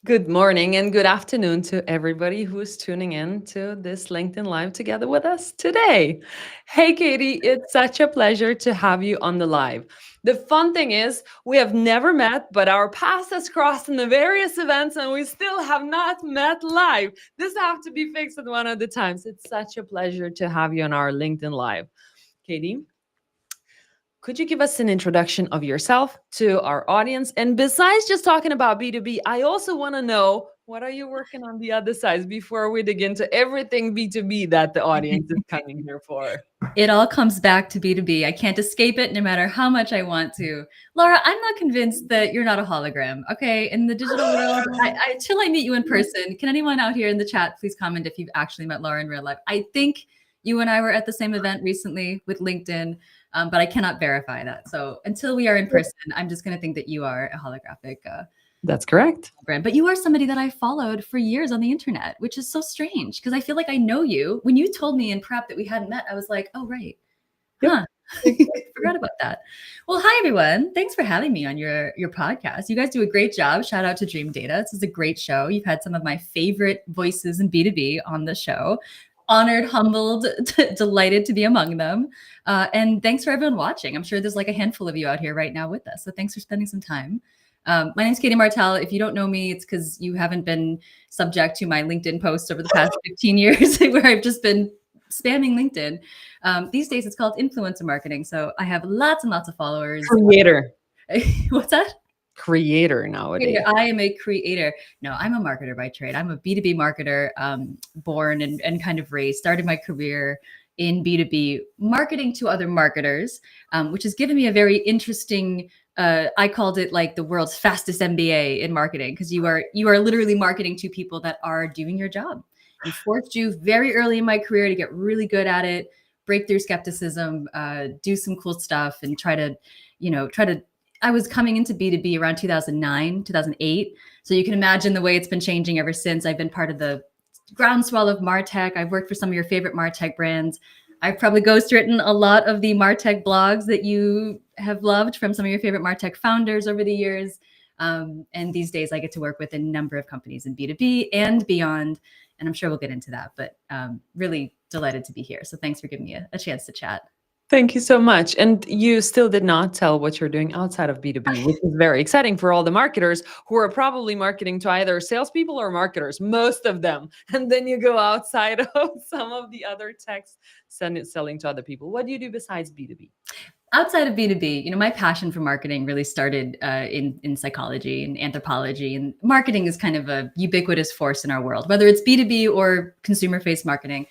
Good morning and good afternoon to everybody who is tuning in to this LinkedIn Live together with us today. Hey, Katie, it's such a pleasure to have you on the live. The fun thing is, we have never met, but our paths has crossed in the various events, and we still have not met live. This have to be fixed at one of the times. It's such a pleasure to have you on our LinkedIn Live. Katie, could you give us an introduction of yourself to our audience? And besides just talking about B2B, I also want to know, what are you working on the other side before we dig into everything B2B that the audience is coming here for? It all comes back to B2B. I can't escape it no matter how much I want to. Laura, I'm not convinced that you're not a hologram. Okay. In the digital world, till I meet you in person, can anyone out here in the chat please comment if you've actually met Laura in real life? I think you and I were at the same event recently with LinkedIn, but I cannot verify that. So until we are in person, I'm just going to think that you are a holographic That's correct. brand. But you are somebody that I followed for years on the internet, which is so strange because I feel like I know you. When you told me in prep that we hadn't met, I was like, oh, right. Huh. I forgot about that. Well, hi, everyone. Thanks for having me on your podcast. You guys do a great job. Shout out to Dream Data. This is a great show. You've had some of my favorite voices in B2B on the show. Honored, humbled, delighted to be among them. And thanks for everyone watching. I'm sure there's like a handful of you out here right now with us. So thanks for spending some time. My name's Katie Martell. If you don't know me, it's because you haven't been subject to my LinkedIn posts over the past 15 years where I've just been spamming LinkedIn. These days, it's called influencer marketing. So I have lots and lots of followers. Creator. What's that? Creator nowadays. I am a creator. No, I'm a marketer by trade. I'm a B2B marketer, born and kind of raised, started my career in B2B marketing to other marketers, which has given me a very interesting, I called it like the world's fastest MBA in marketing, because you are literally marketing to people that are doing your job. And forced you very early in my career to get really good at it, break through skepticism, do some cool stuff, and try to I was coming into B2B around 2009, 2008. So you can imagine the way it's been changing ever since. I've been part of the groundswell of MarTech. I've worked for some of your favorite MarTech brands. I've probably ghostwritten a lot of the MarTech blogs that you have loved from some of your favorite MarTech founders over the years. And these days I get to work with a number of companies in B2B and beyond. And I'm sure we'll get into that, but really delighted to be here. So thanks for giving me a chance to chat. Thank you so much. And you still did not tell what you're doing outside of B2B, which is very exciting for all the marketers who are probably marketing to either salespeople or marketers, most of them. And then you go outside of some of the other techs selling to other people. What do you do besides B2B? Outside of B2B, my passion for marketing really started in psychology and anthropology. And marketing is kind of a ubiquitous force in our world, whether it's B2B or consumer-faced marketing.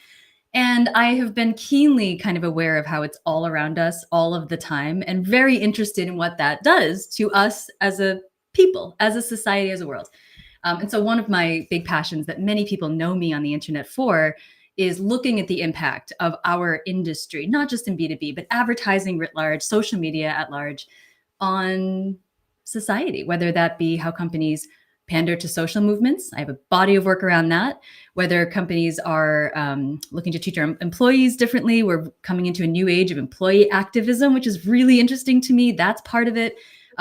And I have been keenly kind of aware of how it's all around us all of the time, and very interested in what that does to us as a people, as a society, as a world. And so one of my big passions that many people know me on the internet for is looking at the impact of our industry, not just in B2B, but advertising writ large, social media at large, on society, whether that be how companies pander to social movements. I have a body of work around that. Whether companies are looking to treat their employees differently. We're coming into a new age of employee activism, which is really interesting to me. That's part of it.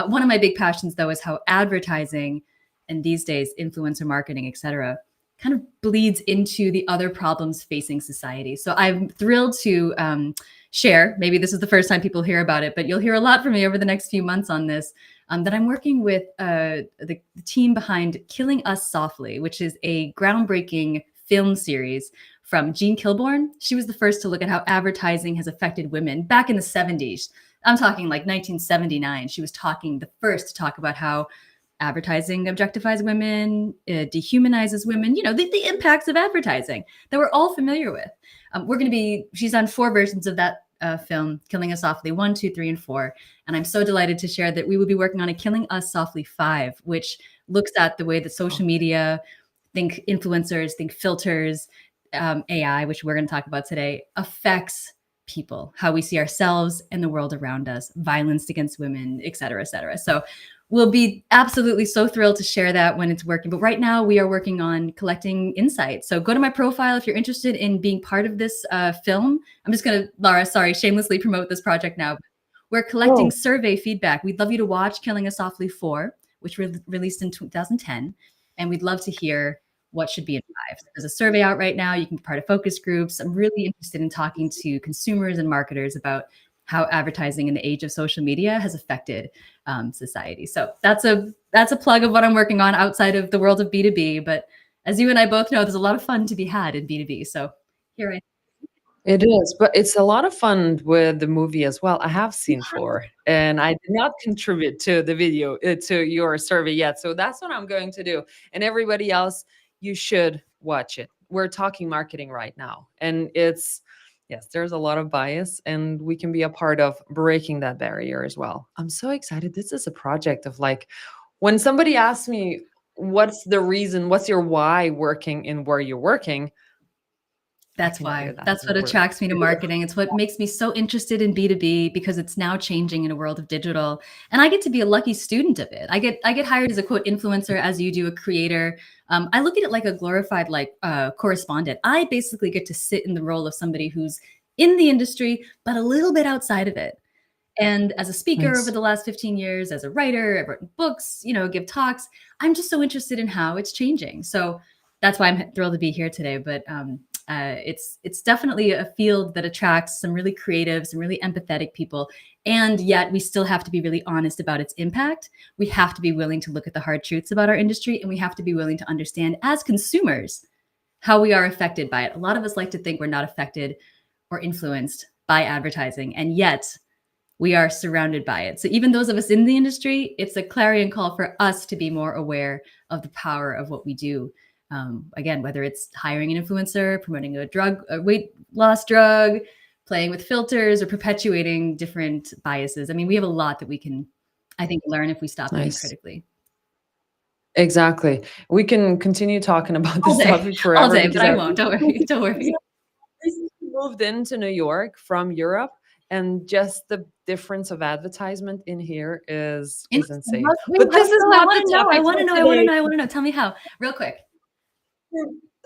One of my big passions, though, is how advertising and these days influencer marketing, et cetera, kind of bleeds into the other problems facing society. So I'm thrilled to share, maybe this is the first time people hear about it, but you'll hear a lot from me over the next few months on this, that I'm working with the team behind Killing Us Softly, which is a groundbreaking film series from Jean Kilbourne. She was the first to look at how advertising has affected women back in the 70s. I'm talking like 1979. She was the first to talk about how advertising objectifies women, dehumanizes women, the impacts of advertising that we're all familiar with. She's on 4 versions of that film, Killing Us Softly, 1, 2, 3, and 4. And I'm so delighted to share that we will be working on a Killing Us Softly 5, which looks at the way that social media, think influencers, think filters, AI, which we're going to talk about today, affects people, how we see ourselves and the world around us, violence against women, et cetera, et cetera. So we'll be absolutely so thrilled to share that when it's working. But right now we are working on collecting insights. So go to my profile if you're interested in being part of this film. I'm just going to, Laura, sorry, shamelessly promote this project now. We're collecting survey feedback. We'd love you to watch Killing Us Softly 4, which was released in 2010. And we'd love to hear what should be in live. So there's a survey out right now. You can be part of focus groups. I'm really interested in talking to consumers and marketers about how advertising in the age of social media has affected society. So that's a plug of what I'm working on outside of the world of B2B. But as you and I both know, there's a lot of fun to be had in B2B. So here I It is, but it's a lot of fun with the movie as well. I have seen 4, and I did not contribute to the video, to your survey yet. So that's what I'm going to do. And everybody else, you should watch it. We're talking marketing right now, and it's yes, there's a lot of bias, and we can be a part of breaking that barrier as well. I'm so excited. This is a project of like when somebody asks me, what's the reason, what's your why working in where you're working? I That's can tell you why. that That's what we're attracts me to marketing. It's what makes me so interested in B2B because it's now changing in a world of digital. And I get to be a lucky student of it. I get hired as a quote influencer, as you do, a creator. I look at it like a glorified like correspondent. I basically get to sit in the role of somebody who's in the industry, but a little bit outside of it. And as a speaker over nice. the last 15 years, as a writer, I've written books, give talks. I'm just so interested in how it's changing. So that's why I'm thrilled to be here today. But it's definitely a field that attracts some really creative, some really empathetic people. And yet we still have to be really honest about its impact. We have to be willing to look at the hard truths about our industry, and we have to be willing to understand as consumers how we are affected by it. A lot of us like to think we're not affected or influenced by advertising, and yet we are surrounded by it. So even those of us in the industry, it's a clarion call for us to be more aware of the power of what we do. Again, whether it's hiring an influencer, promoting a weight loss drug, playing with filters, or perpetuating different biases. I mean, we have a lot that we can, I think, learn if we stop to think Nice. critically. Exactly. We can continue talking about All this day, topic all forever day, but because I I won't. Don't worry. Don't worry. recently moved into New York from Europe, and just the difference of advertisement in here is Interesting. insane. Wait, But how this is so? I not want the to know. I topic want for to know. I want to today. know. I want to know. Tell me how, real quick.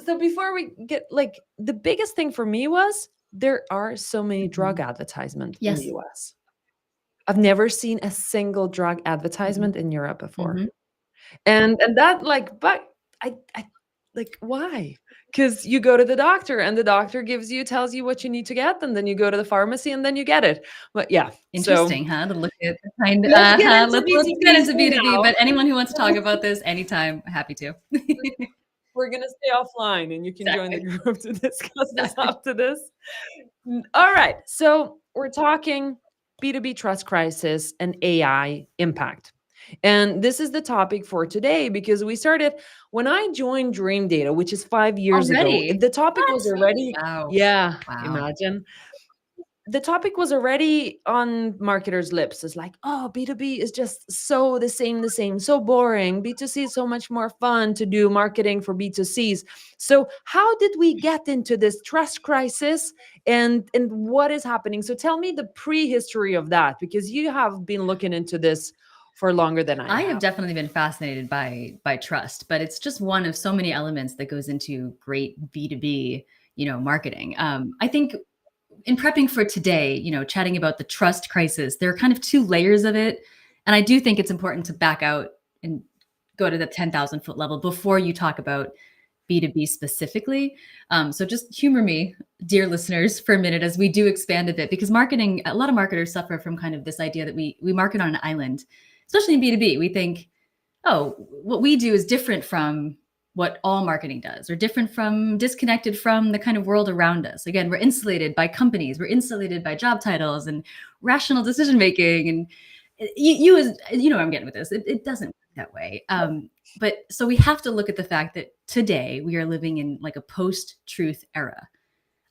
So before we get like the biggest thing for me was there are so many drug advertisement in the Yes. US. I've never seen a single drug Mhm. advertisement in Europe before. Mhm. And that like but I like why? Because you go to the doctor and the doctor tells you what you need to get, and then you go to the pharmacy and then you get it. But yeah, so Interesting, huh? To look at the kind. let's get into Let's get B2B into for B2B. now. But anyone who wants to talk about this anytime, happy to. We're gonna stay offline and you can join the Exactly. group to discuss this Exactly. after this. All right. So we're talking B2B trust crisis and AI impact. And this is the topic for today because we started when I joined Dream Data, which is 5 years ago. Already? The topic What? was already, Wow. yeah, Wow. imagine. The topic was already on marketers' lips. It's like, oh, B2B is just so the same, so boring. B2C is so much more fun to do marketing for B2Cs. So, how did we get into this trust crisis and what is happening? So, tell me the prehistory of that because you have been looking into this for longer than I I have have. definitely been fascinated by trust, but it's just one of so many elements that goes into great B2B, marketing. I think in prepping for today, chatting about the trust crisis, there are kind of two layers of it. And I do think it's important to back out and go to the 10,000-foot level before you talk about B2B specifically. So just humor me, dear listeners, for a minute as we do expand a bit, because marketing, a lot of marketers suffer from kind of this idea that we market on an island, especially in B2B. We think, oh, what we do is different from what all marketing does, or different from, disconnected from the kind of world around us. Again, we're insulated by companies, we're insulated by job titles and rational decision making. And you know where I'm getting with this. It doesn't work that way. But so we have to look at the fact that today we are living in like a post-truth era.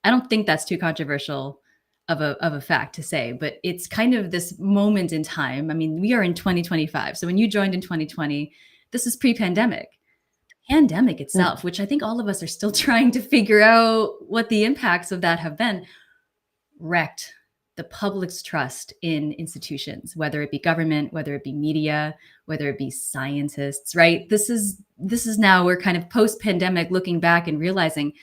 I don't think that's too controversial of a fact to say, but it's kind of this moment in time. I mean, we are in 2025. So when you joined in 2020, this is pre-pandemic. Pandemic Mm, itself, which I think all of us are still trying to figure out what the impacts of that have been, wrecked the public's trust in institutions, whether it be government, whether it be media, whether it be scientists, right? This is now we're kind of post-pandemic looking back and realizing,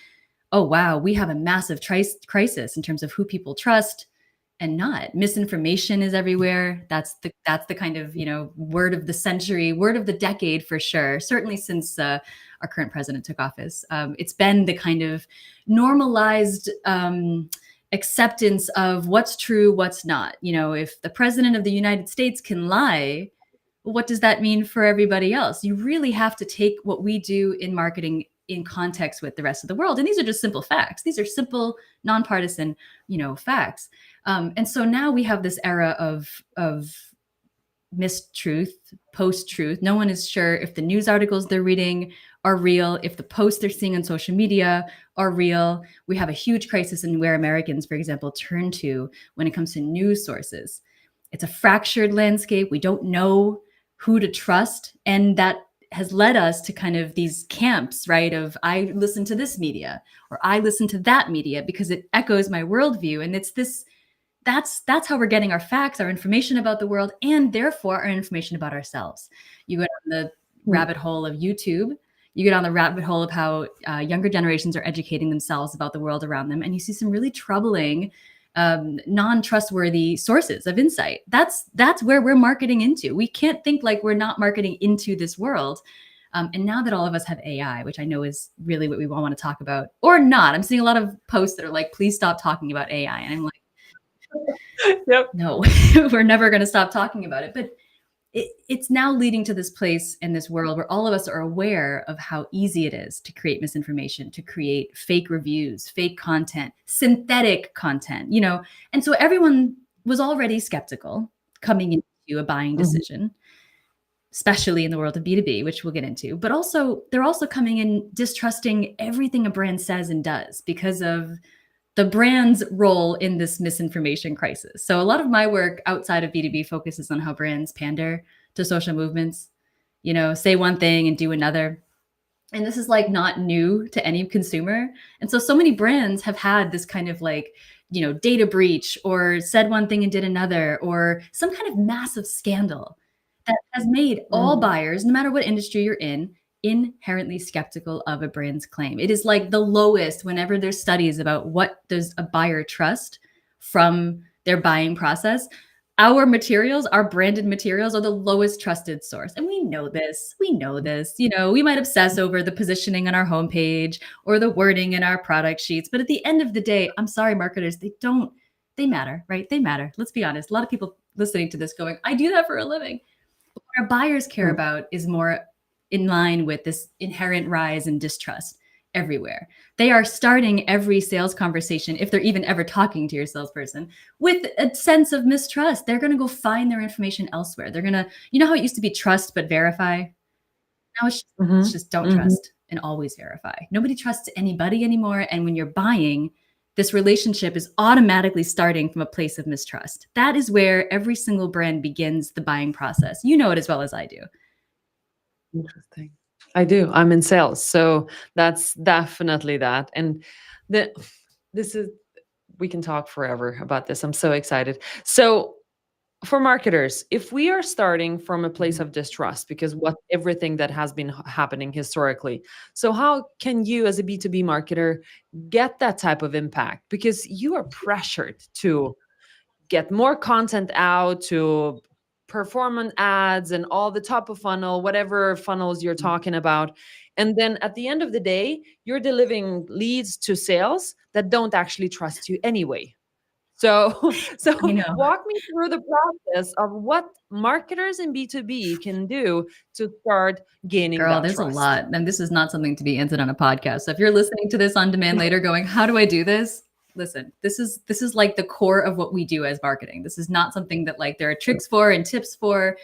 oh wow, we have a massive crisis in terms of who people trust and not. Misinformation is everywhere. That's the kind of, word of the century, word of the decade for sure. Certainly since our current president took office, it's been the kind of normalized acceptance of what's true, what's not. If the president of the United States can lie, what does that mean for everybody else? You really have to take what we do in marketing in context with the rest of the world. And these are just simple facts. These are simple, nonpartisan, facts. And so now we have this era of mistruth, post-truth. No one is sure if the news articles they're reading are real, if the posts they're seeing on social media are real. We have a huge crisis in where Americans, for example, turn to when it comes to news sources. It's a fractured landscape. We don't know who to trust. And that has led us to kind of these camps, right? Of I listen to this media or I listen to that media because it echoes my worldview. And it's this, that's how we're getting our facts, our information about the world, and therefore our information about ourselves. You go down the rabbit hole of YouTube, you get on the rabbit hole of how younger generations are educating themselves about the world around them. And you see some really troubling, non-trustworthy sources of insight. That's where we're marketing into. We can't think like we're not marketing into this world. And now that all of us have AI, which I know is really what we all want to talk about, or not, I'm seeing a lot of posts that are like, please stop talking about AI. And I'm like, Yep. no, we're never going to stop talking about it. But it's now leading to this place in this world where all of us are aware of how easy it is to create misinformation, to create fake reviews, fake content, synthetic content, and so everyone was already skeptical coming into a buying decision, especially in the world of B2B, which we'll get into, but also they're also coming in distrusting everything a brand says and does because of the brand's role in this misinformation crisis. So a lot of my work outside of B2B focuses on how brands pander to social movements, say one thing and do another. And this is like not new to any consumer. And so many brands have had this kind of like, data breach or said one thing and did another, or some kind of massive scandal that has made all buyers, no matter what industry you're in, inherently skeptical of a brand's claim. It is like the lowest whenever there's studies about what does a buyer trust from their buying process. Our materials, our branded materials, are the lowest trusted source. And we know this. We might obsess over the positioning on our homepage or the wording in our product sheets. But at the end of the day, I'm sorry, marketers, they matter, right? They matter. Let's be honest. A lot of people listening to this going, I do that for a living. But what our buyers care about is more in line with this inherent rise in distrust everywhere. They are starting every sales conversation, if they're even ever talking to your salesperson, with a sense of mistrust. They're going to go find their information elsewhere. They're going to, how it used to be trust but verify? Now it's just don't trust and always verify. Nobody trusts anybody anymore. And when you're buying, this relationship is automatically starting from a place of mistrust. That is where every single brand begins the buying process. You know it as well as I do. Interesting. I do. I'm in sales, so that's definitely that. And this is, we can talk forever about this. I'm so excited. So for marketers, if we are starting from a place of distrust because what everything that has been happening historically, so how can you as a B2B marketer get that type of impact? Because you are pressured to get more content out, to performance ads and all the top of funnel, whatever funnels you're talking about. And then at the end of the day, you're delivering leads to sales that don't actually trust you anyway. So, I know. walk me through the process of what marketers in B2B can do to start gaining Girl, that there's trust. a lot. And this is not something to be answered on a podcast. So if you're listening to this on demand later going, how do I do this? Listen, this is like the core of what we do as marketing. This is not something that like there are tricks for and tips for.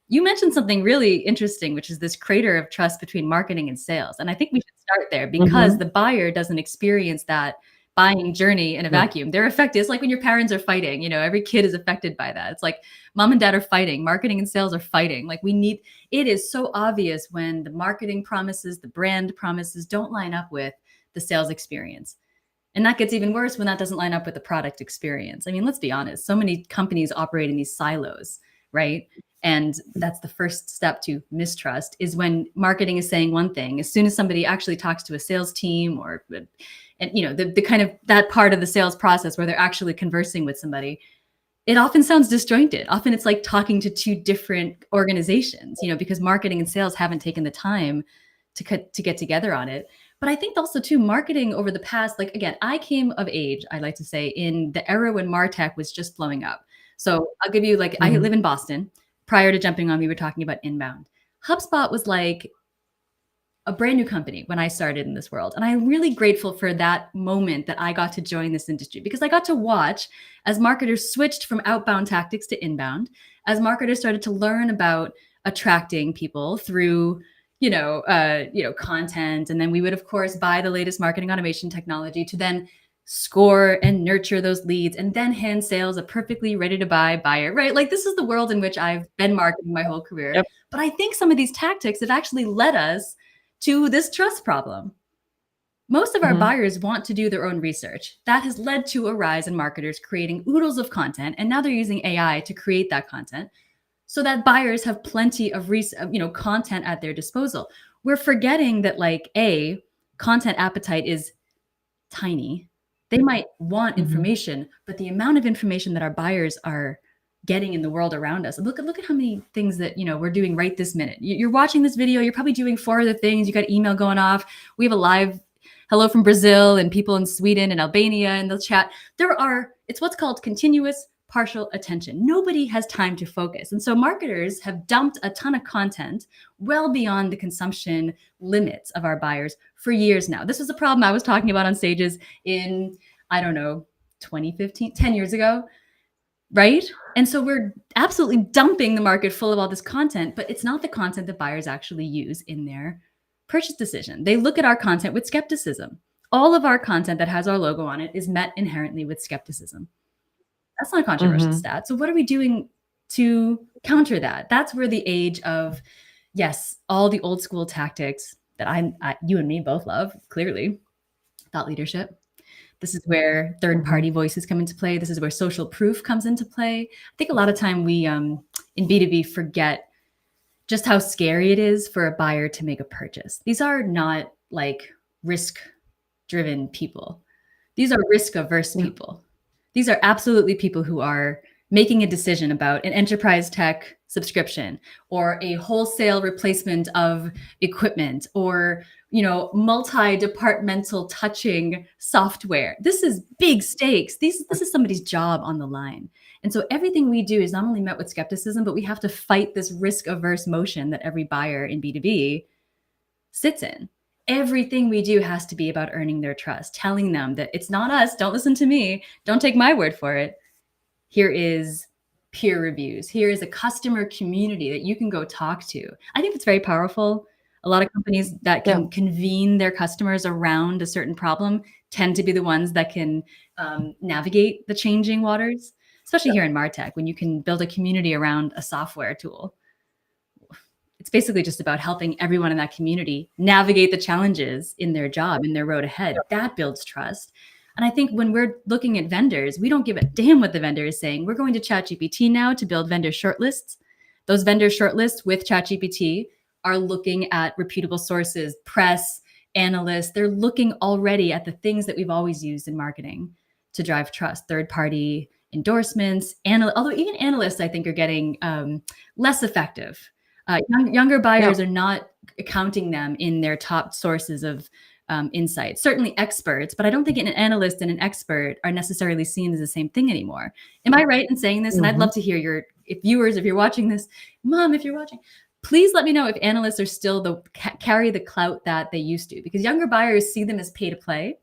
You mentioned something really interesting, which is this crater of trust between marketing and sales. And I think we should start there because the buyer doesn't experience that buying journey in a vacuum. They're affected. It's like when your parents are fighting, every kid is affected by that. It's like mom and dad are fighting, marketing and sales are fighting. Like it is so obvious when the marketing promises, the brand promises don't line up with the sales experience. And that gets even worse when that doesn't line up with the product experience. I mean, let's be honest. So many companies operate in these silos, right? And that's the first step to mistrust is when marketing is saying one thing. As soon as somebody actually talks to a sales team the kind of that part of the sales process where they're actually conversing with somebody, it often sounds disjointed. Often it's like talking to two different organizations, because marketing and sales haven't taken the time to get together on it. But I think also too, marketing over the past, like again, I came of age, I like to say, in the era when MarTech was just blowing up. So I'll give you like, I Mhm. live in Boston. Prior to jumping on, we were talking about inbound. HubSpot was like a brand new company when I started in this world. And I'm really grateful for that moment that I got to join this industry, because I got to watch as marketers switched from outbound tactics to inbound, as marketers started to learn about attracting people through content. And then we would, of course, buy the latest marketing automation technology to then score and nurture those leads and then hand sales a perfectly ready to buy buyer, right? Like this is the world in which I've been marketing my whole career. Yep. But I think some of these tactics have actually led us to this trust problem. Most of our Mhm. buyers want to do their own research. That has led to a rise in marketers creating oodles of content, and now they're using AI to create that content so that buyers have plenty of content at their disposal. We're forgetting that content appetite is tiny. They might want Mhm. information, but the amount of information that our buyers are getting in the world around us. Look at how many things that we're doing right this minute. You're watching this video, you're probably doing 4 other things. You got email going off. We have a live hello from Brazil and people in Sweden and Albania in the chat. It's what's called continuous partial attention. Nobody has time to focus. And so marketers have dumped a ton of content well beyond the consumption limits of our buyers for years now. This was a problem I was talking about on stages in, I don't know, 2015, 10 years ago, right? And so we're absolutely dumping the market full of all this content, but it's not the content that buyers actually use in their purchase decision. They look at our content with skepticism. All of our content that has our logo on it is met inherently with skepticism. That's not a controversial Mhm. stat. So what are we doing to counter that? That's where the age of, yes, all the old school tactics that you and me both love, clearly, thought leadership. This is where third Mhm. party voices come into play. This is where social proof comes into play. I think a lot of time we in B2B forget just how scary it is for a buyer to make a purchase. These are not like risk driven people. These are risk averse Yeah. people. These are absolutely people who are making a decision about an enterprise tech subscription or a wholesale replacement of equipment or multi-departmental touching software. This is big stakes. This is somebody's job on the line. And so everything we do is not only met with skepticism, but we have to fight this risk averse motion that every buyer in B2B sits in. Everything we do has to be about earning their trust, telling them that it's not us, don't listen to me, don't take my word for it. Here is peer reviews. Here is a customer community that you can go talk to. I think it's very powerful. A lot of companies that Yeah. can convene their customers around a certain problem tend to be the ones that can navigate the changing waters, especially here in MarTech, when you can build a community around a software tool. It's basically just about helping everyone in that community navigate the challenges in their job, in their road ahead. That builds trust. And I think when we're looking at vendors, we don't give a damn what the vendor is saying. We're going to ChatGPT now to build vendor shortlists. Those vendor shortlists with ChatGPT are looking at reputable sources, press, analysts. They're looking already at the things that we've always used in marketing to drive trust, third party endorsements. Although even analysts, I think, are getting less effective. Younger Yeah. buyers are not counting them in their top sources of insight. Certainly experts, but I don't think an analyst and an expert are necessarily seen as the same thing anymore. Am I right in saying this? And I'd Mhm. love to hear if viewers, if you're watching this, mom, if you're watching, please let me know if analysts are still carry the clout that they used to, because younger buyers see them as pay to play.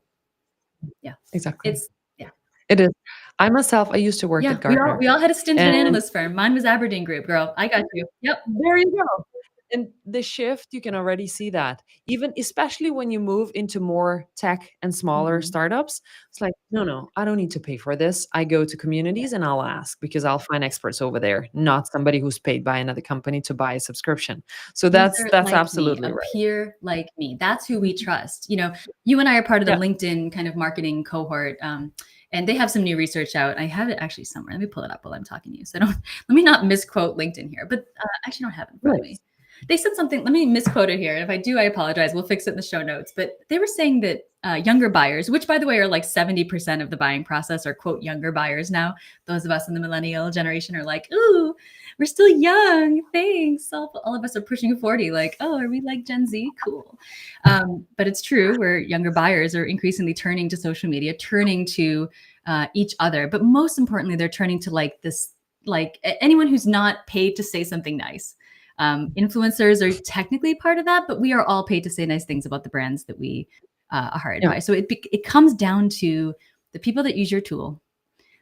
Yeah, Exactly. it's yeah. It is. I myself, I used to work Yeah, at we Gartner, all had a stint at an and analyst firm. Mine was Aberdeen Group, girl. I got you. Yep. there you go. And the shift, you can already see that. Even especially when you move into more tech and smaller Mhm. startups, it's like, no, no, I don't need to pay for this. I go to Yeah. communities and I'll ask because I'll find experts over there, not somebody who's paid by another company to buy a subscription. So that's User that's like me, absolutely a right. peer like me. That's who we trust. You and I are part of the Yeah. LinkedIn kind of marketing cohort, and they have some new research out. I have it actually somewhere. Let me pull it up while I'm talking to you. So don't let me not misquote LinkedIn here, but I actually don't have it in front of me. Nice. They said something, let me misquote it here. If I do, I apologize. We'll fix it in the show notes. But they were saying that younger buyers, which by the way are like 70% of the buying process, are quote younger buyers now. Those of us in the millennial generation are like, ooh, we're still young. Thanks. All of us are pushing 40. Like, oh, are we like Gen Z? Cool. But it's true where younger buyers are increasingly turning to social media, turning to each other. But most importantly, they're turning to like this, like anyone who's not paid to say something nice. Influencers are technically part of that, but we are all paid to say nice things about the brands that we are hired by. So it comes down to the people that use your tool,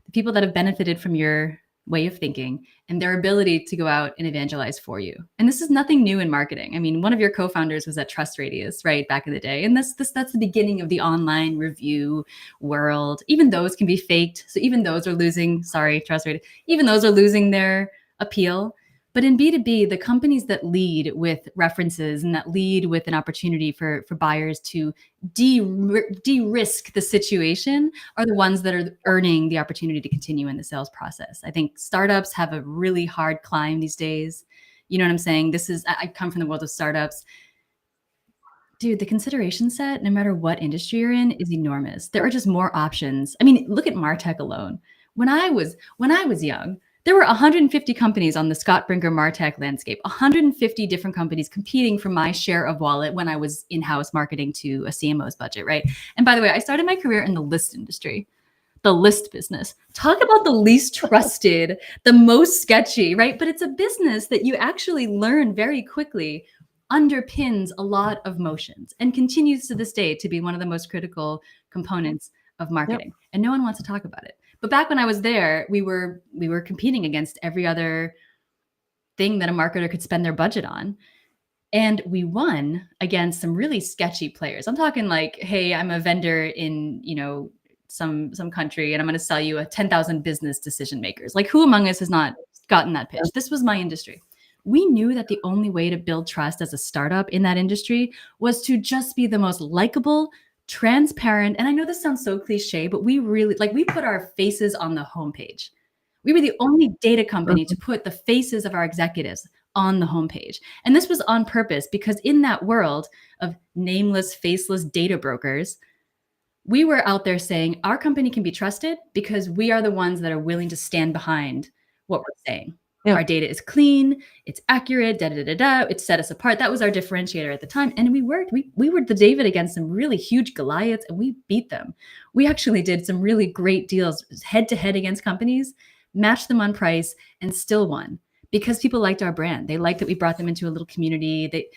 the people that have benefited from your way of thinking, and their ability to go out and evangelize for you. And this is nothing new in marketing. I mean, one of your co-founders was at Trust Radius, right, back in the day. And that's the beginning of the online review world. Even those can be faked. So even those are losing, sorry, Trust Radius, even those are losing their appeal. But in B2B, the companies that lead with references and that lead with an opportunity for buyers to de-risk the situation are the ones that are earning the opportunity to continue in the sales process. I think startups have a really hard climb these days. You know what I'm saying? I come from the world of startups. Dude, the consideration set, no matter what industry you're in, is enormous. There are just more options. I mean, look at MarTech alone. When I was young, there were 150 companies on the Scott Brinker MarTech landscape, 150 different companies competing for my share of wallet when I was in-house marketing to a CMO's budget, right? And by the way, I started my career in the list industry, the list business. Talk about the least trusted, the most sketchy, right? But it's a business that you actually learn very quickly underpins a lot of motions and continues to this day to be one of the most critical components of marketing. And no one wants to talk about it. But back when I was there, we were competing against every other thing that a marketer could spend their budget on. And we won against some really sketchy players. I'm talking like, hey, I'm a vendor in, some country, and I'm going to sell you a 10,000 business decision makers. Like, who among us has not gotten that pitch? This was my industry. We knew that the only way to build trust as a startup in that industry was to just be the most likable, transparent. And I know this sounds so cliche, but we really, like, we put our faces on the homepage. We were the only data company to put the faces of our executives on the homepage. And this was on purpose because in that world of nameless, faceless data brokers, we were out there saying our company can be trusted because we are the ones that are willing to stand behind what we're saying. Our data is clean, it's accurate, it set us apart. That was our differentiator at the time. And we worked. We were the David against some really huge Goliaths, and we beat them. We actually did some really great deals head to head against companies, matched them on price, and still won because people liked our brand. They liked that we brought them into a little community.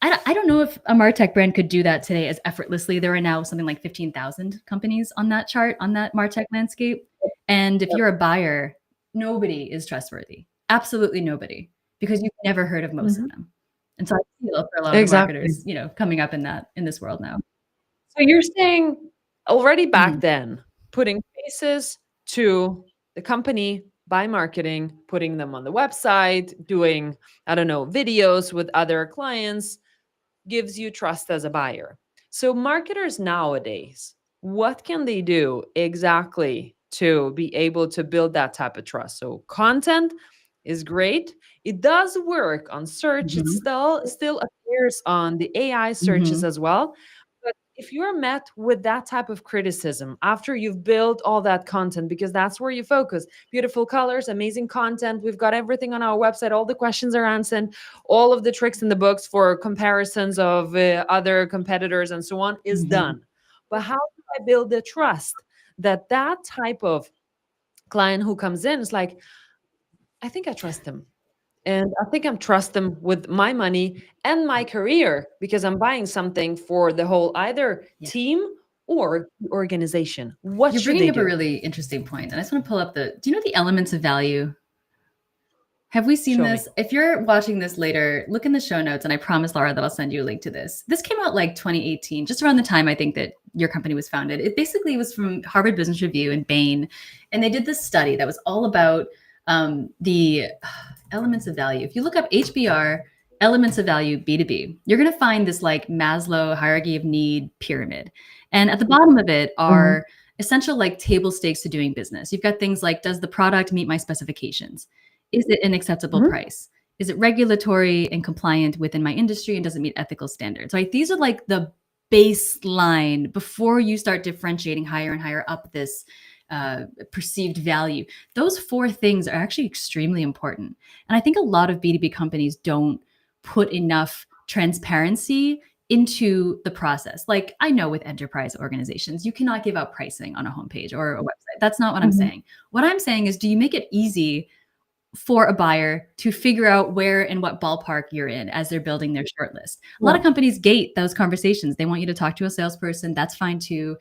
I don't know if a MarTech brand could do that today as effortlessly. There are now something like 15,000 companies on that chart, on that MarTech landscape. And if you're a buyer, nobody is trustworthy. Absolutely nobody, because you've never heard of most of them. And so I feel for a lot of marketers, coming up in this world now. So you're saying already back then, putting faces to the company by marketing, putting them on the website, doing, I don't know, videos with other clients gives you trust as a buyer. So marketers nowadays, what can they do exactly to be able to build that type of trust? So content is great. It does work on search. It still appears on the AI searches as well. But if you're met with that type of criticism after you've built all that content, because that's where you focus, beautiful colors, amazing content, we've got everything on our website, all the questions are answered, all of the tricks in the books for comparisons of other competitors and so on is done. But how do I build the trust that type of client who comes in is like, I think I trust them. And I think I'm trust them with my money and my career because I'm buying something for the whole either team or organization. What You're should bringing they up do? a really interesting point. And I just want to pull up do you know the elements of value? Have we seen Show this? me. If you're watching this later, look in the show notes, and I promise, Laura, that I'll send you a link to this. This came out like 2018, just around the time I think that your company was founded. It basically was from Harvard Business Review and Bain, and they did this study that was all about the elements of value. If you look up HBR, elements of value, B2B, you're going to find this like Maslow hierarchy of need pyramid. And at the bottom of it are essential like table stakes to doing business. You've got things like, does the product meet my specifications? Is it an acceptable price? Is it regulatory and compliant within my industry, and does it meet ethical standards? Right? These are like the baseline before you start differentiating higher and higher up this perceived value. Those four things are actually extremely important. And I think a lot of B2B companies don't put enough transparency into the process. Like, I know with enterprise organizations, you cannot give out pricing on a homepage or a website. That's not what I'm saying. What I'm saying is, do you make it easy for a buyer to figure out where and what ballpark you're in as they're building their shortlist? A lot of companies gate those conversations. They want you to talk to a salesperson. That's fine too.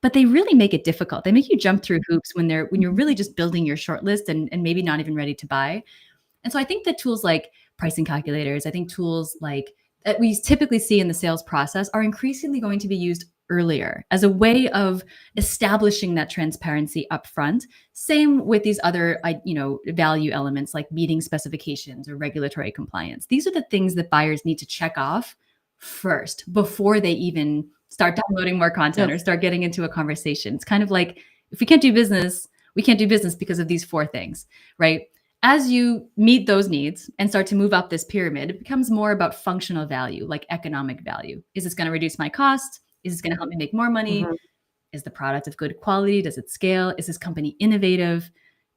But they really make it difficult. They make you jump through hoops when you're really just building your shortlist and maybe not even ready to buy. And so I think that tools like pricing calculators, I think tools like that we typically see in the sales process are increasingly going to be used earlier as a way of establishing that transparency upfront. Same with these other, value elements like meeting specifications or regulatory compliance. These are the things that buyers need to check off first before they even start downloading more content or start getting into a conversation. It's kind of like, if we can't do business, we can't do business because of these four things, right? As you meet those needs and start to move up this pyramid, it becomes more about functional value, like economic value. Is this going to reduce my cost? Is this going to help me make more money? Is the product of good quality? Does it scale? Is this company innovative?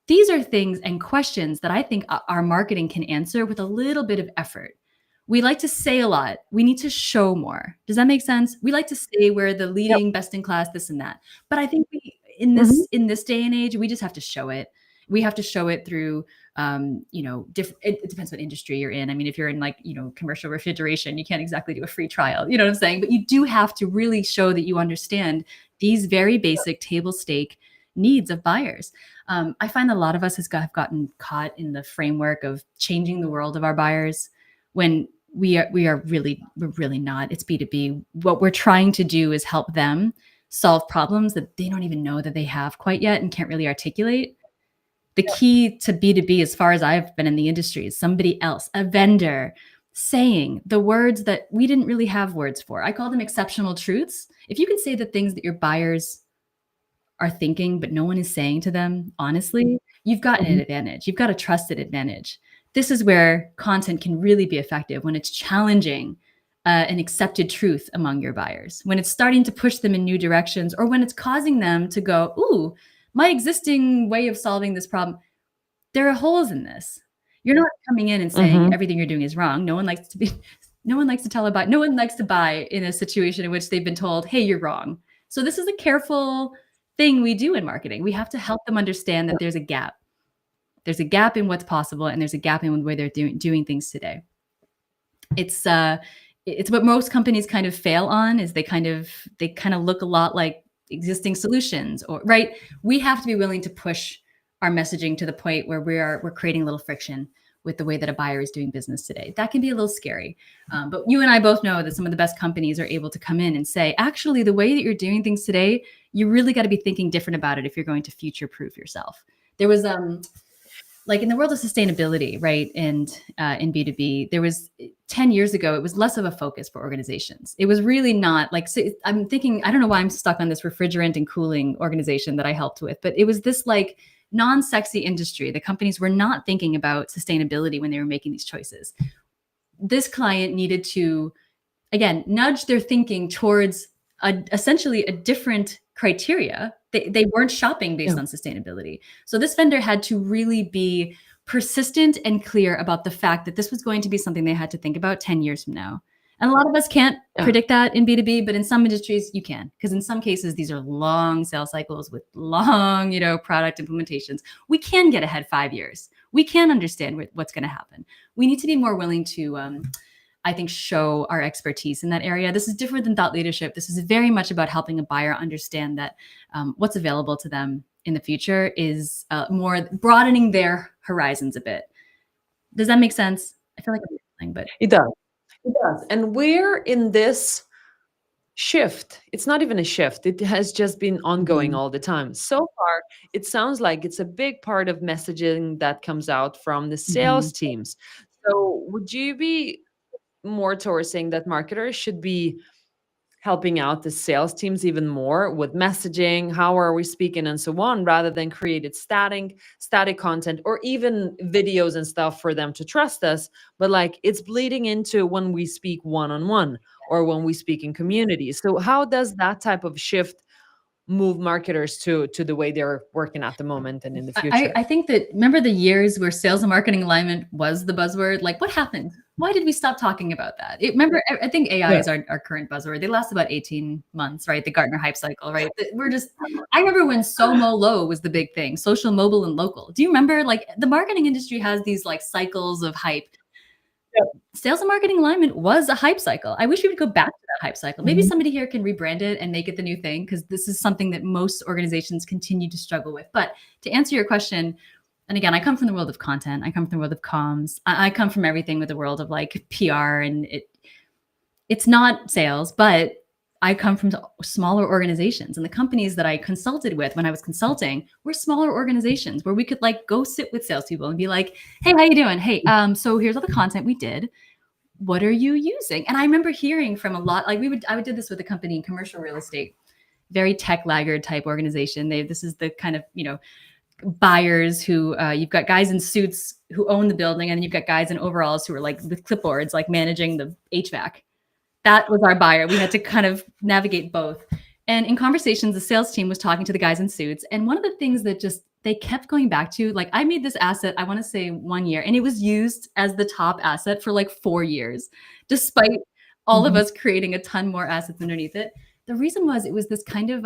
These are things and questions that I think our marketing can answer with a little bit of effort. We like to say a lot. We need to show more. Does that make sense? We like to say we're the leading, best in class, this and that. But I think in this day and age, we just have to show it. We have to show it through, it depends what industry you're in. I mean, if you're in commercial refrigeration, you can't exactly do a free trial. You know what I'm saying? But you do have to really show that you understand these very basic table stake needs of buyers. I find a lot of us have gotten caught in the framework of changing the world of our buyers when we're really not. It's B2B. What we're trying to do is help them solve problems that they don't even know that they have quite yet and can't really articulate. The key to B2B, as far as I've been in the industry, is somebody else, a vendor, saying the words that we didn't really have words for. I call them exceptional truths. If you can say the things that your buyers are thinking, but no one is saying to them, honestly, you've got an advantage. You've got a trusted advantage. This is where content can really be effective, when it's challenging an accepted truth among your buyers, when it's starting to push them in new directions, or when it's causing them to go, ooh, my existing way of solving this problem, there are holes in this. You're not coming in and saying everything you're doing is wrong. No one likes to buy in a situation in which they've been told, hey, you're wrong. So this is a careful thing we do in marketing. We have to help them understand that there's a gap. There's a gap in what's possible, and there's a gap in the way they're doing things today. It's what most companies kind of fail on, is they kind of look a lot like existing solutions, or right. We have to be willing to push our messaging to the point where we're creating a little friction with the way that a buyer is doing business today. That can be a little scary. But you and I both know that some of the best companies are able to come in and say, actually, the way that you're doing things today, you really got to be thinking different about it if you're going to future-proof yourself. There was like in the world of sustainability, right? And in B2B, there was 10 years ago, it was less of a focus for organizations. It was really not like, I'm thinking, I don't know why I'm stuck on this refrigerant and cooling organization that I helped with, but it was this like non-sexy industry. The companies were not thinking about sustainability when they were making these choices. This client needed to, again, nudge their thinking towards essentially a different criteria. They weren't shopping based on sustainability. So this vendor had to really be persistent and clear about the fact that this was going to be something they had to think about 10 years from now. And a lot of us can't predict that in B2B, but in some industries you can, because in some cases, these are long sales cycles with long, product implementations. We can get ahead 5 years. We can understand what's going to happen. We need to be more willing to, I think, show our expertise in that area. This is different than thought leadership. This is very much about helping a buyer understand that what's available to them in the future is more broadening their horizons a bit. Does that make sense? I feel like I'm saying, but it does. It does. And we're in this shift. It's not even a shift. It has just been ongoing all the time. So far, it sounds like it's a big part of messaging that comes out from the sales teams. So would you be more towards saying that marketers should be helping out the sales teams even more with messaging, how are we speaking, and so on, rather than created static content or even videos and stuff for them to trust us. But like it's bleeding into when we speak one on one or when we speak in communities. So how does that type of shift move marketers to the way they're working at the moment and in the future? I think that, remember the years where sales and marketing alignment was the buzzword? Like, what happened? Why did we stop talking about that? Remember, I think AI Yeah. is our current buzzword. They last about 18 months, right? The Gartner hype cycle, right? We're just, I remember when SOMO low was the big thing, social, mobile, and local. Do you remember? Like, the marketing industry has these like cycles of hype. Sales and marketing alignment was a hype cycle. I wish we would go back to that hype cycle. Maybe Mhm. somebody here can rebrand it and make it the new thing, because this is something that most organizations continue to struggle with. But to answer your question, and again, I come from the world of content. I come from the world of comms. I come from everything with the world of like PR, and it's not sales, but I come from smaller organizations, and the companies that I consulted with when I was consulting were smaller organizations where we could like go sit with salespeople and be like, "Hey, how you doing? Hey, so here's all the content we did. What are you using?" And I remember hearing from a lot, like I would do this with a company in commercial real estate, very tech laggard type organization. This is the kind of, buyers who, you've got guys in suits who own the building, and then you've got guys in overalls who are like with clipboards, like managing the HVAC. That was our buyer. We had to kind of navigate both. And in conversations, the sales team was talking to the guys in suits. And one of the things that just they kept going back to, like, I made this asset, I want to say 1 year, and it was used as the top asset for like 4 years, despite all of Mhm. us creating a ton more assets underneath it. The reason was it was this kind of,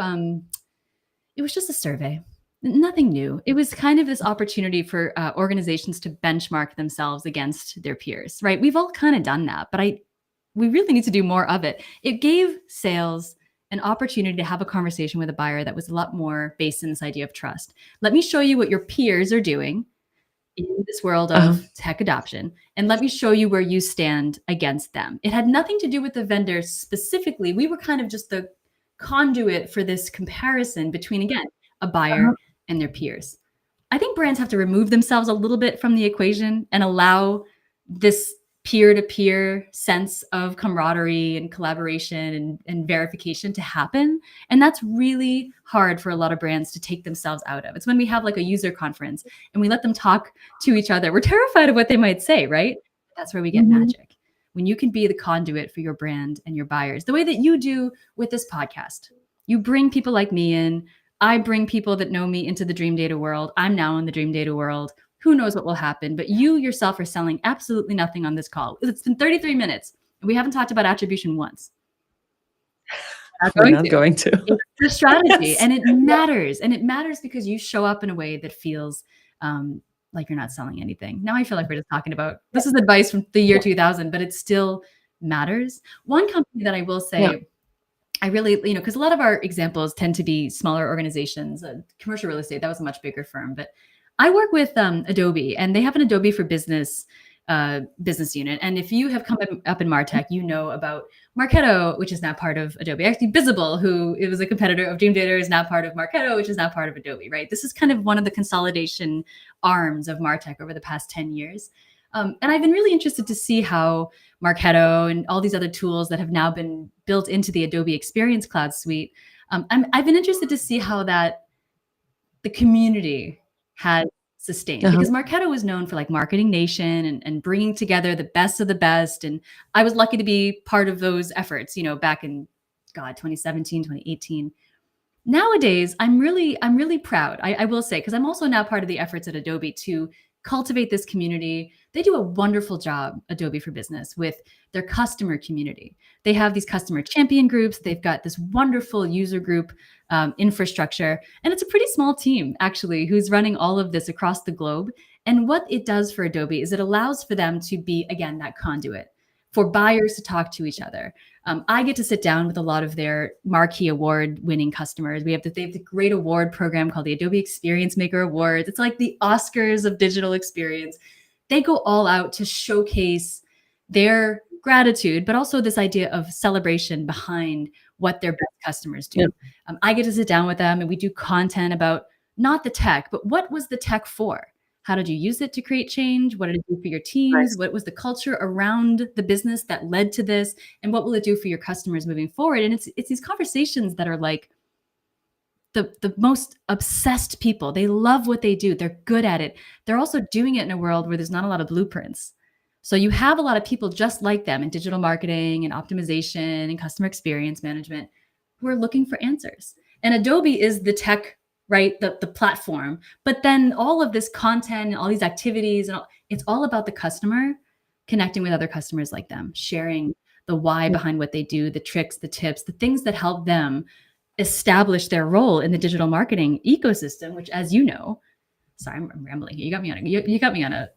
it was just a survey, nothing new. It was kind of this opportunity for organizations to benchmark themselves against their peers, right? We've all kind of done that, but we really need to do more of it. It gave sales an opportunity to have a conversation with a buyer that was a lot more based in this idea of trust. Let me show you what your peers are doing in this world Uh-huh. of tech adoption, and let me show you where you stand against them. It had nothing to do with the vendor specifically. We were kind of just the conduit for this comparison between, again, a buyer and their peers. I think brands have to remove themselves a little bit from the equation and allow this peer-to-peer sense of camaraderie and collaboration and verification to happen. And that's really hard for a lot of brands to take themselves out of. It's when we have like a user conference and we let them talk to each other. We're terrified of what they might say, right? That's where we get Mhm. magic. When you can be the conduit for your brand and your buyers, the way that you do with this podcast. You bring people like me in. I bring people that know me into the dream data world. I'm now in the dream data world. Who knows what will happen? But you yourself are selling absolutely nothing on this call. It's been 33 minutes, and we haven't talked about attribution once. We're not We're going not to. going to. It's the strategy, Yes. and it matters. And it matters because you show up in a way that feels like you're not selling anything. Now I feel like we're just talking about, this is advice from the year 2000, but it still matters. One company that I will Yeah. say, I really, because a lot of our examples tend to be smaller organizations. Commercial real estate, that was a much bigger firm. But I work with Adobe, and they have an Adobe for Business business unit. And if you have come up in MarTech, you know about Marketo, which is now part of Adobe. Actually, Visible, who it was a competitor of Dream Data, is now part of Marketo, which is now part of Adobe, right? This is kind of one of the consolidation arms of MarTech over the past 10 years. And I've been really interested to see how Marketo and all these other tools that have now been built into the Adobe Experience Cloud suite. I've been interested to see how the community has sustained, Uh-huh. because Marketo was known for like Marketing Nation and bringing together the best of the best. And I was lucky to be part of those efforts, back in, God, 2017, 2018. Nowadays, I'm really proud. I will say, because I'm also now part of the efforts at Adobe to cultivate this community. They do a wonderful job, Adobe for Business, with their customer community. They have these customer champion groups. They've got this wonderful user group infrastructure, and it's a pretty small team actually who's running all of this across the globe. And what it does for Adobe is it allows for them to be, again, that conduit for buyers to talk to each other. I get to sit down with a lot of their marquee award-winning customers. They have the great award program called the Adobe Experience Maker Awards. It's like the Oscars of digital experience. They go all out to showcase their gratitude, but also this idea of celebration behind what their best customers do. Yeah. I get to sit down with them, and we do content about not the tech, but what was the tech for? How did you use it to create change? What did it do for your teams? Nice. What was the culture around the business that led to this? And what will it do for your customers moving forward? And it's these conversations that are like the most obsessed people. They love what they do. They're good at it. They're also doing it in a world where there's not a lot of blueprints. So you have a lot of people just like them in digital marketing and optimization and customer experience management who are looking for answers. And Adobe is the tech, right? The platform. But then all of this content and all these activities and it's all about the customer connecting with other customers like them, sharing the why behind what they do, the tricks, the tips, the things that help them establish their role in the digital marketing ecosystem, which, as you know, sorry, I'm rambling. You got me on you got me on a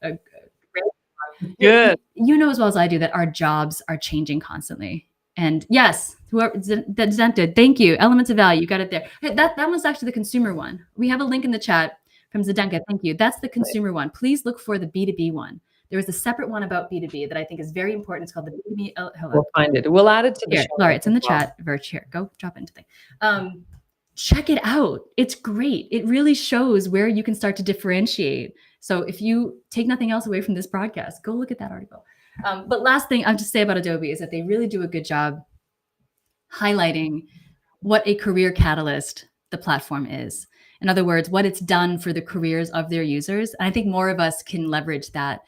Good. you know as well as I do that our jobs are changing constantly. And yes, whoever Zenta, thank you. Elements of value, you got it there. Hey, that was actually the consumer one. We have a link in the chat from Zdenka. Thank you. That's the consumer one. Please look for the B2B one. There is a separate one about B2B that I think is very important. It's called the B2B. Hold on. We'll find it. We'll add it to the Here, show Laura, notes it's in the as well. chat. Virch, here, go drop into the thing. Check it out. It's great. It really shows where you can start to differentiate. So if you take nothing else away from this broadcast, go look at that article. But last thing I'll just say about Adobe is that they really do a good job highlighting what a career catalyst the platform is. In other words, what it's done for the careers of their users. And I think more of us can leverage that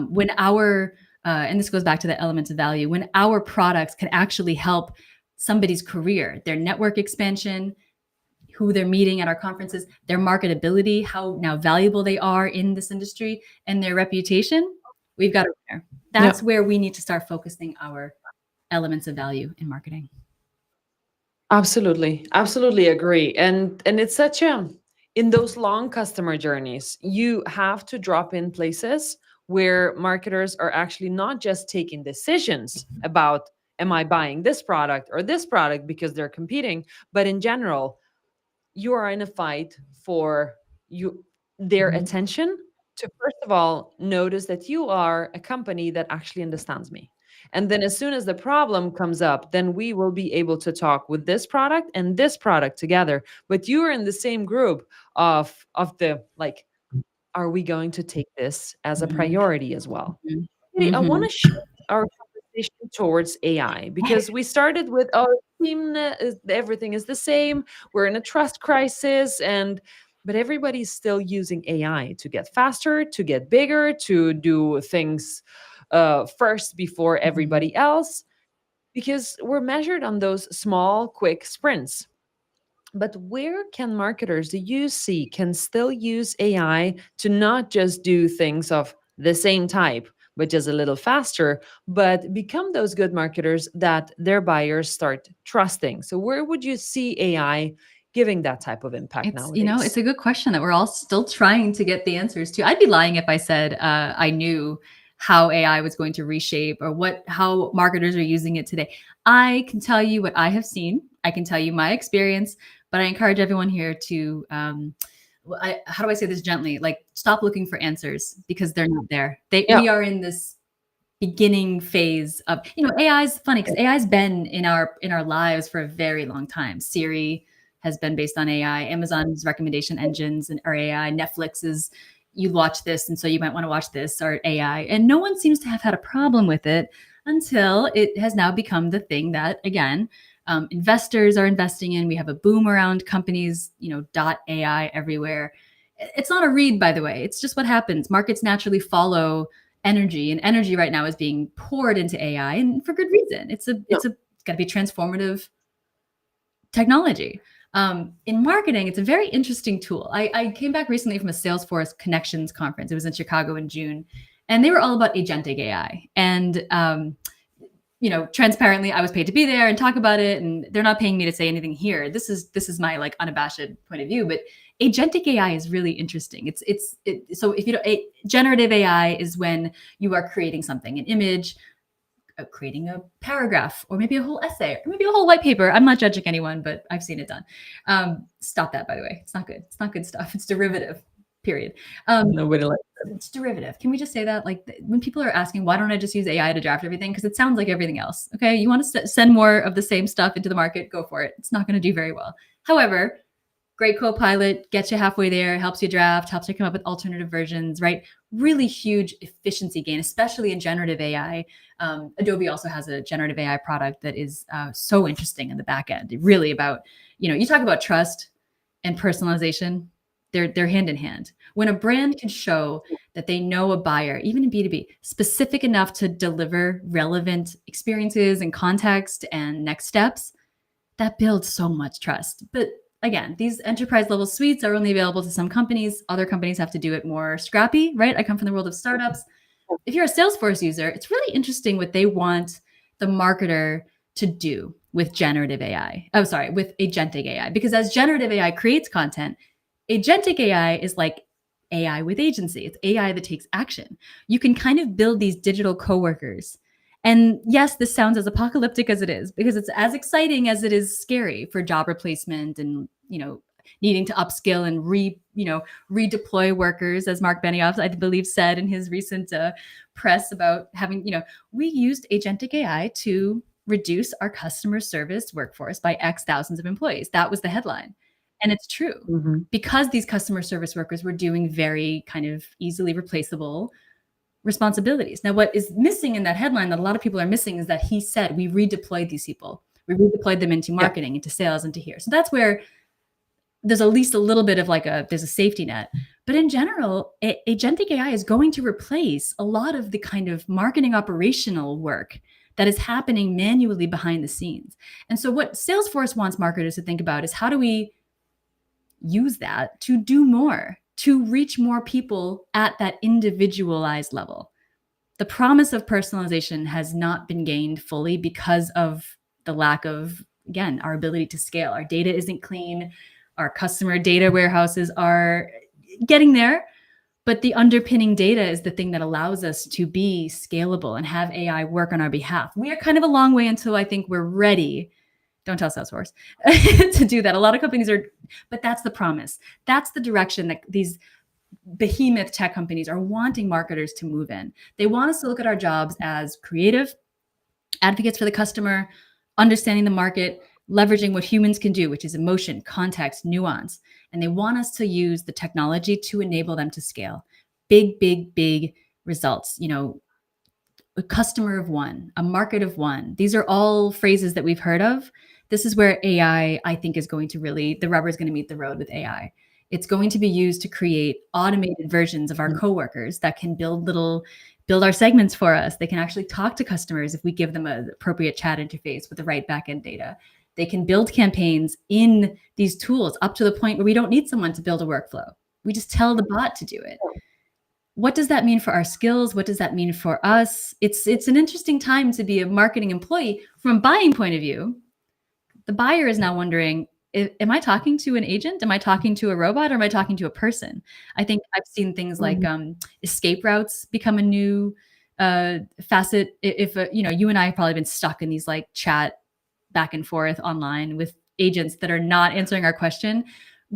when our, and this goes back to the elements of value, when our products can actually help somebody's career, their network expansion, who they're meeting at our conferences, their marketability, how now valuable they are in this industry, and their reputation, we've got it there. That's where we need to start focusing our elements of value in marketing. Absolutely. Absolutely agree. And it's such a in those long customer journeys, you have to drop in places where marketers are actually not just taking decisions about am I buying this product or this product because they're competing, but in general, you are in a fight for their attention to first of all notice that you are a company that actually understands me, and then as soon as the problem comes up, then we will be able to talk with this product and this product together, but you are in the same group of the like, are we going to take this as a priority as well? I want to shift our conversation towards AI because we started with, oh, everything is the same. We're in a trust crisis, but everybody's still using AI to get faster, to get bigger, to do things first before everybody else, because we're measured on those small, quick sprints. But where can marketers that you see can still use AI to not just do things of the same type, but just a little faster, but become those good marketers that their buyers start trusting? So where would you see AI giving that type of impact nowadays? It's a good question that we're all still trying to get the answers to. I'd be lying if I said I knew how AI was going to reshape or how marketers are using it today. I can tell you what I have seen. I can tell you my experience, but I encourage everyone here to, how do I say this gently? Like, stop looking for answers because they're not there. We are in this beginning phase of, AI is funny because AI has been in our lives for a very long time. Siri has been based on AI. Amazon's recommendation engines are AI. Netflix is, you watch this, and so you might want to watch this, or AI. And no one seems to have had a problem with it until it has now become the thing that, again, investors are investing in. We have a boom around companies, .ai everywhere. It's not a read, by the way. It's just what happens. Markets naturally follow energy, and energy right now is being poured into AI, and for good reason. It's got to be transformative technology. In marketing, it's a very interesting tool. I came back recently from a Salesforce Connections conference. It was in Chicago in June, and they were all about agentic AI. And transparently, I was paid to be there and talk about it, and they're not paying me to say anything here. This is my like unabashed point of view. But agentic AI is really interesting. So if generative AI is when you are creating something, an image, creating a paragraph, or maybe a whole essay, or maybe a whole white paper. I'm not judging anyone, but I've seen it done. Stop that, by the way. It's not good. It's not good stuff. It's derivative, period. Nobody likes it. It's derivative. Can we just say that? Like, when people are asking, why don't I just use AI to draft everything? Because it sounds like everything else. Okay. You want to send more of the same stuff into the market, go for it. It's not going to do very well. However, Great co-pilot, gets you halfway there, helps you draft, helps you come up with alternative versions, right? Really huge efficiency gain, especially in generative AI. Adobe also has a generative AI product that is so interesting in the back end. Really about, you talk about trust and personalization. They're hand in hand. When a brand can show that they know a buyer, even in B2B, specific enough to deliver relevant experiences and context and next steps, that builds so much trust. But again, these enterprise level suites are only available to some companies. Other companies have to do it more scrappy, right? I come from the world of startups. If you're a Salesforce user, it's really interesting what they want the marketer to do with generative AI. Oh, sorry, with agentic AI. Because as generative AI creates content, agentic AI is like AI with agency. It's AI that takes action. You can kind of build these digital coworkers. And yes, this sounds as apocalyptic as it is, because it's as exciting as it is scary for job replacement and, needing to upskill and redeploy workers, as Mark Benioff, I believe, said in his recent press about having, we used agentic AI to reduce our customer service workforce by X thousands of employees. That was the headline. And it's true, Mhm. because these customer service workers were doing very kind of easily replaceable responsibilities. Now, what is missing in that headline that a lot of people are missing is that he said we redeployed these people. We redeployed them into Yeah. marketing, into sales, into here. So that's where there's at least a little bit of there's a safety net. But in general, agentic AI is going to replace a lot of the kind of marketing operational work that is happening manually behind the scenes. And so what Salesforce wants marketers to think about is, how do we use that to do more, to reach more people at that individualized level? The promise of personalization has not been gained fully because of the lack of, again, our ability to scale. Our data isn't clean. Our customer data warehouses are getting there, but the underpinning data is the thing that allows us to be scalable and have AI work on our behalf. We are kind of a long way until I think we're ready. Don't tell Salesforce to do that. A lot of companies are, but that's the promise. That's the direction that these behemoth tech companies are wanting marketers to move in. They want us to look at our jobs as creative advocates for the customer, understanding the market, leveraging what humans can do, which is emotion, context, nuance. And they want us to use the technology to enable them to scale. Big, big, big results. A customer of one, a market of one. These are all phrases that we've heard of. This is where AI, I think, is going to really, the rubber is going to meet the road with AI. It's going to be used to create automated versions of our coworkers that can build our segments for us. They can actually talk to customers if we give them an appropriate chat interface with the right backend data. They can build campaigns in these tools up to the point where we don't need someone to build a workflow. We just tell the bot to do it. What does that mean for our skills? What does that mean for us? It's an interesting time to be a marketing employee from a buying point of view. The buyer is now wondering, am I talking to an agent? Am I talking to a robot, or am I talking to a person? I think I've seen things like escape routes become a new facet. If you and I have probably been stuck in these chat back and forth online with agents that are not answering our question.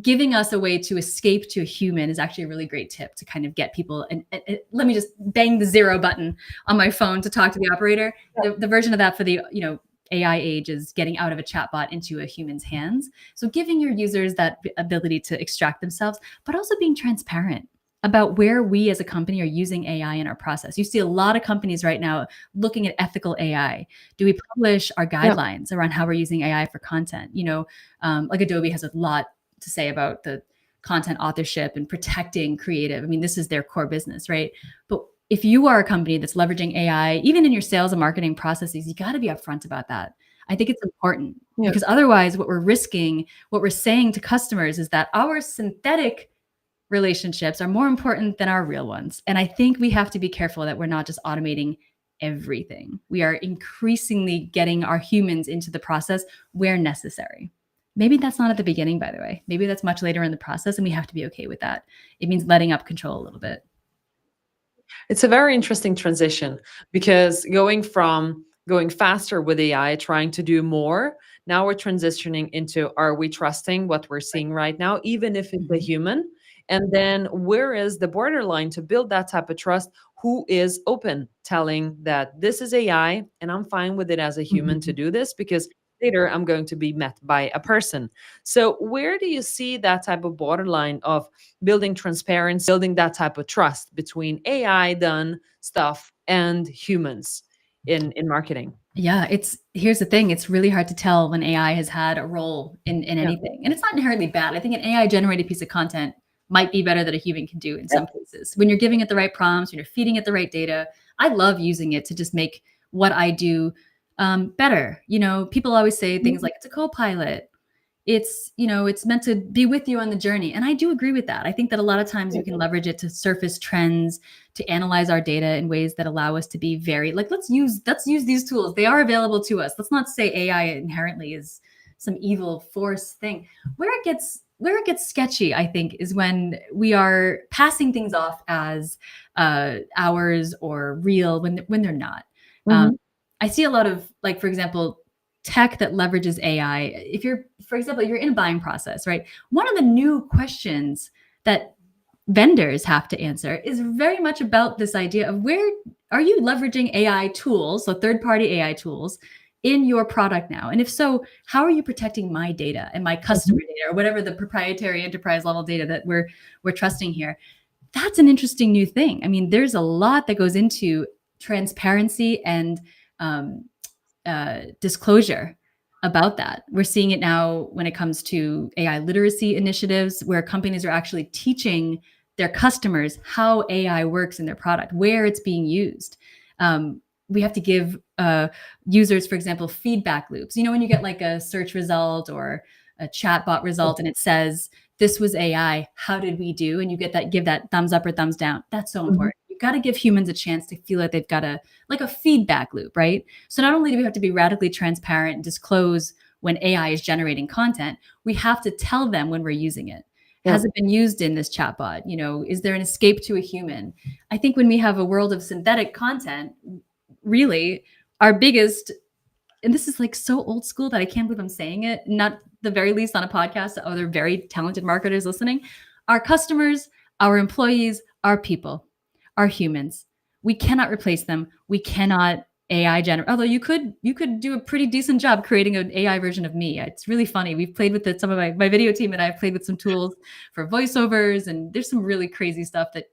Giving us a way to escape to a human is actually a really great tip to kind of get people. And let me just bang the 0 button on my phone to talk to the operator. The version of that for the AI age is getting out of a chatbot into a human's hands. So giving your users that ability to extract themselves, but also being transparent about where we as a company are using AI in our process. You see a lot of companies right now looking at ethical AI. Do we publish our guidelines around how we're using AI for content? Like Adobe has a lot to say about the content authorship and protecting creative. I mean, this is their core business, right? But if you are a company that's leveraging AI, even in your sales and marketing processes, you got to be upfront about that. I think it's important because otherwise what we're risking, what we're saying to customers is that our synthetic relationships are more important than our real ones. And I think we have to be careful that we're not just automating everything. We are increasingly getting our humans into the process where necessary. Maybe that's not at the beginning, by the way. Maybe that's much later in the process, and we have to be okay with that. It means letting up control a little bit. It's a very interesting transition, because going faster with AI, trying to do more, now we're transitioning into, are we trusting what we're seeing right now, even if it's a human? And then where is the borderline to build that type of trust? Who is open telling that this is AI and I'm fine with it as a human to do this? Because later I'm going to be met by a person. So where do you see that type of borderline of building transparency, building that type of trust between AI done stuff and humans in marketing? Yeah, here's the thing, it's really hard to tell when AI has had a role in Yeah. anything. And it's not inherently bad. I think an AI generated piece of content might be better than a human can do in Yep. some cases. When you're giving it the right prompts, when you're feeding it the right data, I love using it to just make what I do better. People always say things like it's a co-pilot, it's meant to be with you on the journey, and I do agree with that. I think that a lot of times we can leverage it to surface trends, to analyze our data in ways that allow us to be very, like, let's use these tools. They are available to us. Let's not say AI inherently is some evil force thing. Where it gets sketchy, I think, is when we are passing things off as ours or real when they're not. um, Mhm. I see a lot of, like, for example, tech that leverages AI. If you're, for example, you're in a buying process, right? One of the new questions that vendors have to answer is very much about this idea of, where are you leveraging AI tools, so third-party AI tools, in your product now? And if so, how are you protecting my data and my Mhm. customer data, or whatever the proprietary enterprise level data that we're trusting here? That's an interesting new thing. I mean, there's a lot that goes into transparency and um, disclosure about that. We're seeing it now when it comes to AI literacy initiatives, where companies are actually teaching their customers how AI works in their product, where it's being used. We have to give users, for example, feedback loops. When you get like a search result or a chatbot result and it says, this was AI, how did we do? And you give that thumbs up or thumbs down. That's so Mhm. important. You've got to give humans a chance to feel like they've got a feedback loop, right? So not only do we have to be radically transparent and disclose when AI is generating content, we have to tell them when we're using it. Has Yep. it been used in this chatbot? Is there an escape to a human? I think when we have a world of synthetic content, really, our biggest, and this is like so old school that I can't believe I'm saying it, not the very least on a podcast to other very talented marketers listening, our customers, our employees, our people, our humans. We cannot replace them. We cannot AI generate. Although you could do a pretty decent job creating an AI version of me. It's really funny. We've played with it. Some of my video team and I have played with some tools for voiceovers, and there's some really crazy stuff that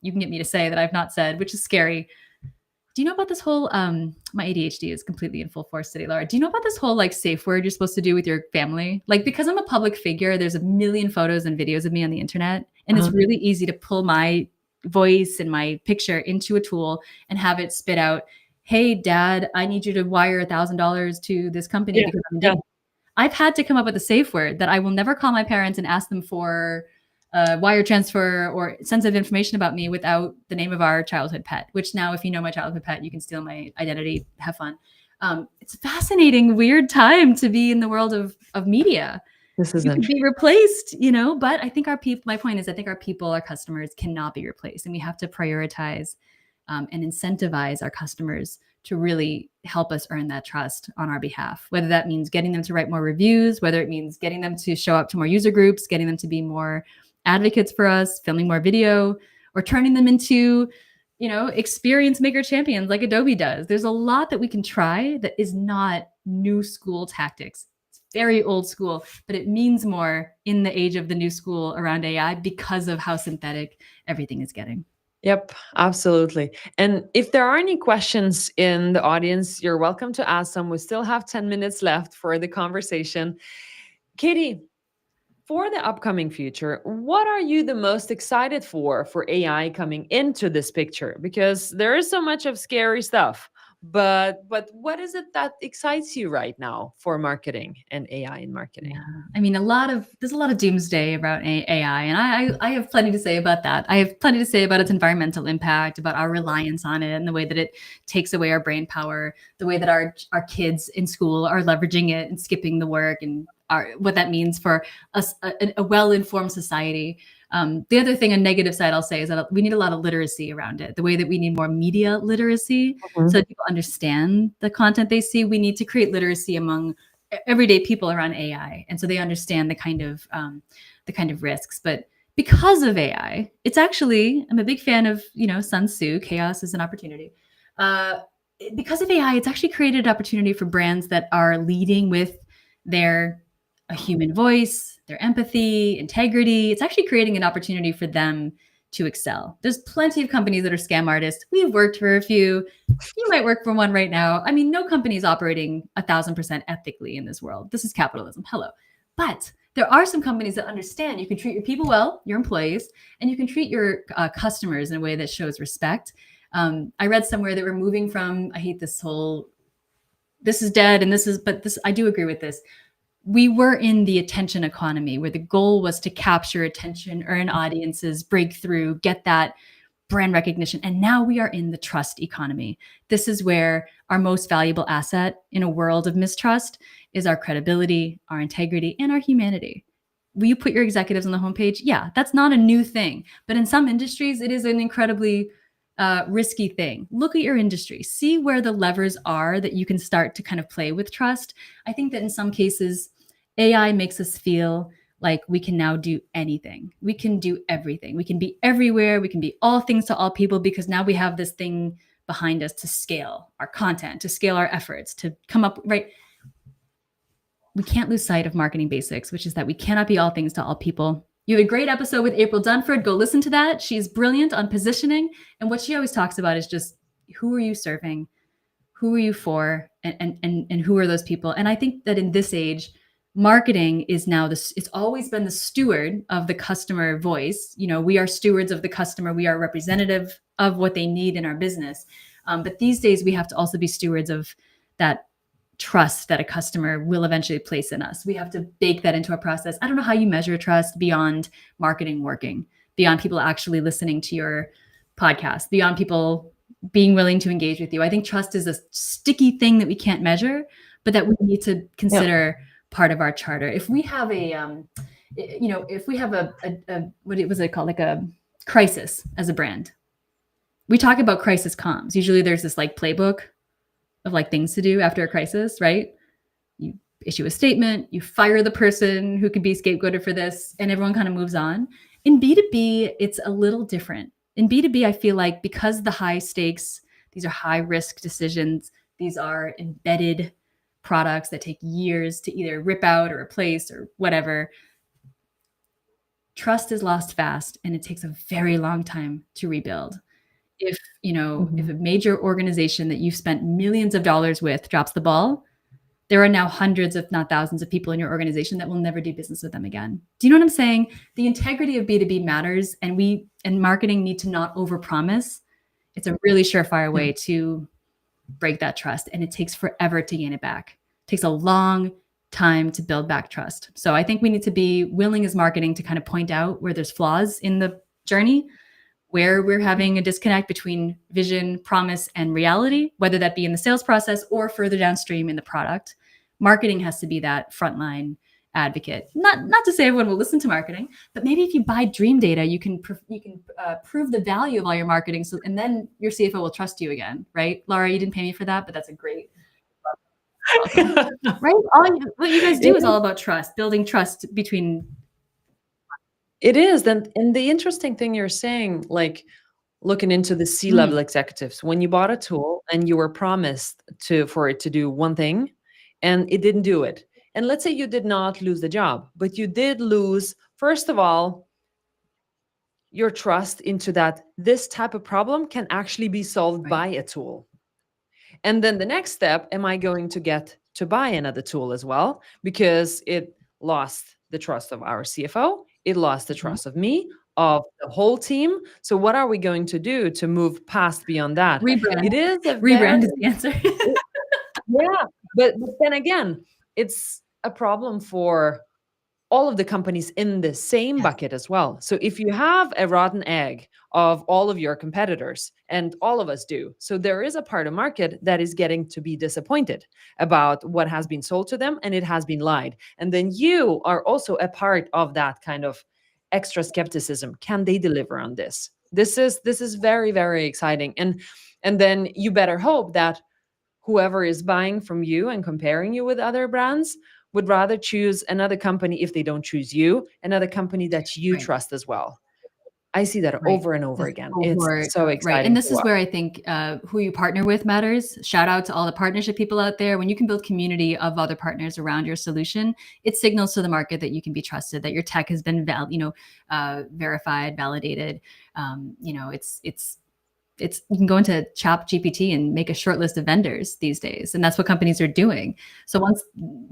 you can get me to say that I've not said, which is scary. Do you know about this whole my ADHD is completely in full force today, Laura. Do you know about this whole, like, safe word you're supposed to do with your family? Like, because I'm a public figure, there's a million photos and videos of me on the internet, and it's Uh-huh. really easy to pull my voice and my picture into a tool and have it spit out, "Hey dad, I need you to wire $1,000 to this company Yeah. because I'm in Yeah. danger." I've had to come up with a safe word that I will never call my parents and ask them for wire transfer or sensitive information about me without the name of our childhood pet, which now, if you know my childhood pet, you can steal my identity. Have fun. It's a fascinating, weird time to be in the world of media. This is You could interesting. be replaced, but I think our people, my point is, I think our people, our customers cannot be replaced. And we have to prioritize and incentivize our customers to really help us earn that trust on our behalf, whether that means getting them to write more reviews, whether it means getting them to show up to more user groups, getting them to be more advocates for us, filming more video, or turning them into, experience maker champions like Adobe does. There's a lot that we can try that is not new school tactics. It's very old school, but it means more in the age of the new school around AI because of how synthetic everything is getting. Yep, absolutely. And if there are any questions in the audience, you're welcome to ask them. We still have 10 minutes left for the conversation. Katie, for the upcoming future, what are you the most excited for AI coming into this picture? Because there is so much of scary stuff. But what is it that excites you right now for marketing and AI in Yeah, marketing? I mean, there's a lot of doomsday about AI, and I have plenty to say about that. I have plenty to say about its environmental impact, about our reliance on it, and the way that it takes away our brain power, the way that our kids in school are leveraging it and skipping the work, and what that means for us, a well-informed society. The other thing, a negative side I'll say, is that we need a lot of literacy around it. The way that we need more media literacy, so Mhm. that people understand the content they see. We need to create literacy among everyday people around AI, and so they understand the kind of risks. But because of AI, it's actually, I'm a big fan of Sun Tzu, chaos is an opportunity. Uh, because of AI, it's actually created opportunity for brands that are leading with their a human voice, their empathy, integrity. It's actually creating an opportunity for them to excel. There's plenty of companies that are scam artists. We've worked for a few. You might work for one right now. I mean, no company is operating 1,000% ethically in this world. This is capitalism. Hello. But there are some companies that understand you can treat your people well, your employees, and you can treat your customers in a way that shows respect. I read somewhere that we're moving from, I hate this whole, this is dead and this is, but this, I do agree with this. We were in the attention economy where the goal was to capture attention, earn audiences, break through, get that brand recognition. And now we are in the trust economy. This is where our most valuable asset in a world of mistrust is our credibility, our integrity, and our humanity. Will you put your executives on the homepage? Yeah, that's not a new thing. But in some industries, it is an incredibly risky thing. Look at your industry, see where the levers are that you can start to kind of play with trust. I think that in some cases, AI makes us feel like we can now do anything. We can do everything. We can be everywhere. We can be all things to all people because now we have this thing behind us to scale our content, to scale our efforts, to come up, right? We can't lose sight of marketing basics, which is that we cannot be all things to all people. You have a great episode with April Dunford. Go listen to that. She's brilliant on positioning. And what she always talks about is just who are you serving? Who are you for? And who are those people? And I think that in this age, marketing is now this, it's always been the steward of the customer voice. You know, we are stewards of the customer. We are representative of what they need in our business. But these days we have to also be stewards of that trust that a customer will eventually place in us. We have to bake that into our process. I don't know how you measure trust beyond marketing working, beyond people actually listening to your podcast, beyond people being willing to engage with you. I think trust is a sticky thing that we can't measure, but that we need to consider part of our charter. If we have a, if we have a what was it called? Like a crisis as a brand, we talk about crisis comms. Usually there's this like playbook of like things to do after a crisis, right? You issue a statement, you fire the person who could be scapegoated for this, and everyone kind of moves on. In B2B, it's a little different. In B2B, I feel like because the high stakes, these are high risk decisions, these are embedded products that take years to either rip out or replace or whatever. Trust is lost fast and it takes a very long time to rebuild. If, if a major organization that you've spent millions of dollars with drops the ball, there are now hundreds, if not thousands of people in your organization that will never do business with them again. Do you know what I'm saying? The integrity of B2B matters, and we and marketing need to not overpromise. It's a really surefire way to break that trust, and it takes forever to gain it back. It takes a long time to build back trust. So I think we need to be willing as marketing to kind of point out where there's flaws in the journey, where we're having a disconnect between vision, promise, and reality, whether that be in the sales process or further downstream in the product. Marketing has to be that frontline advocate. Not to say everyone will listen to marketing, but maybe if you buy Dream Data, you can prove the value of all your marketing, and then your CFO will trust you again, right? Laura, you didn't pay me for that, but that's a great. Right? What you guys do is all about trust, building trust between. It is. And the interesting thing you're saying, like looking into the C-level executives, when you bought a tool and you were promised for it to do one thing and it didn't do it. And let's say you did not lose the job, but you did lose, first of all, your trust into that this type of problem can actually be solved by a tool. And then the next step, am I going to get to buy another tool as well? Because it lost the trust of our CFO. It lost the trust of me, of the whole team. So what are we going to do to move past beyond that? Rebrand. It is a Rebrand is the answer. Yeah, but then again, it's a problem for all of the companies in the same bucket as well. So if you have a rotten egg of all of your competitors, and all of us do, so there is a part of market that is getting to be disappointed about what has been sold to them and it has been lied. And then you are also a part of that kind of extra skepticism. Can they deliver on this? This is very, very exciting. And then you better hope that whoever is buying from you and comparing you with other brands would rather choose another company, if they don't choose you, another company that you trust as well. I see that Right. over and over This again. It's cohort so of right, and exciting to this is watch. where I think, who you partner with matters. Shout out to all the partnership people out there. When you can build community of other partners around your solution, it signals to the market that you can be trusted, that your tech has been verified, validated. It's you can go into Chat GPT and make a short list of vendors these days, and that's what companies are doing. So once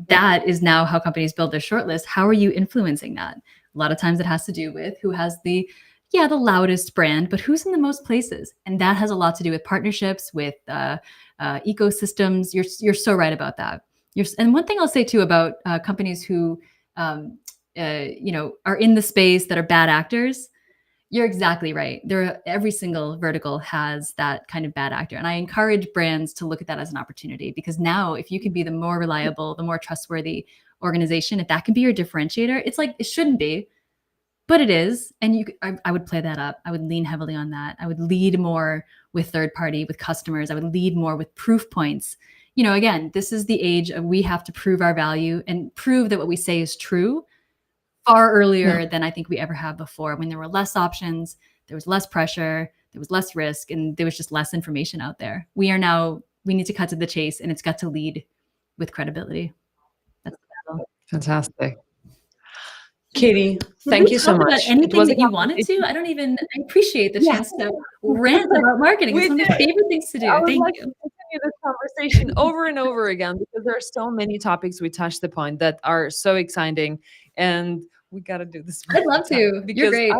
that is now how companies build their short list, how are you influencing that? A lot of times it has to do with who has the loudest brand, but who's in the most places, and that has a lot to do with partnerships, with ecosystems. You're so right about that. And one thing I'll say too about companies who are in the space that are bad actors, you're exactly right. Every single vertical has that kind of bad actor. And I encourage brands to look at that as an opportunity, because now if you can be the more reliable, the more trustworthy organization, if that can be your differentiator, it's like, it shouldn't be, but it is. And I would play that up. I would lean heavily on that. I would lead more with third party, with customers. I would lead more with proof points. Again, this is the age of, we have to prove our value and prove that what we say is true far earlier than I think we ever have before, when there were less options, there was less pressure, there was less risk, and there was just less information out there. We need to cut to the chase, and it's got to lead with credibility. That's the battle. Fantastic. Katie, Did thank we you so talk about much. It anything was a that you wanted to? conversation. I appreciate the Yeah, chance to rant about marketing. we It's one of did. my favorite things to I do. would Thank like you. to continue this conversation over and over again, because there are so many topics we touched upon that are so exciting, and we got to do this one I'd more love time, to. You're because great.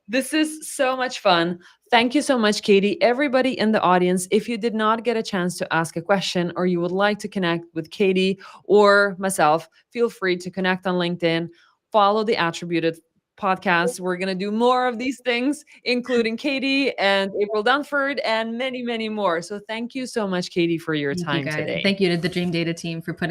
this is so much fun. Thank you so much, Katie. Everybody in the audience, if you did not get a chance to ask a question, or you would like to connect with Katie or myself, feel free to connect on LinkedIn. Follow the Attributed podcast. We're going to do more of these things, including Katie and April Dunford and many, many more. So thank you so much, Katie, for your Thank you time guys. And today. thank you to the Dream Data team for putting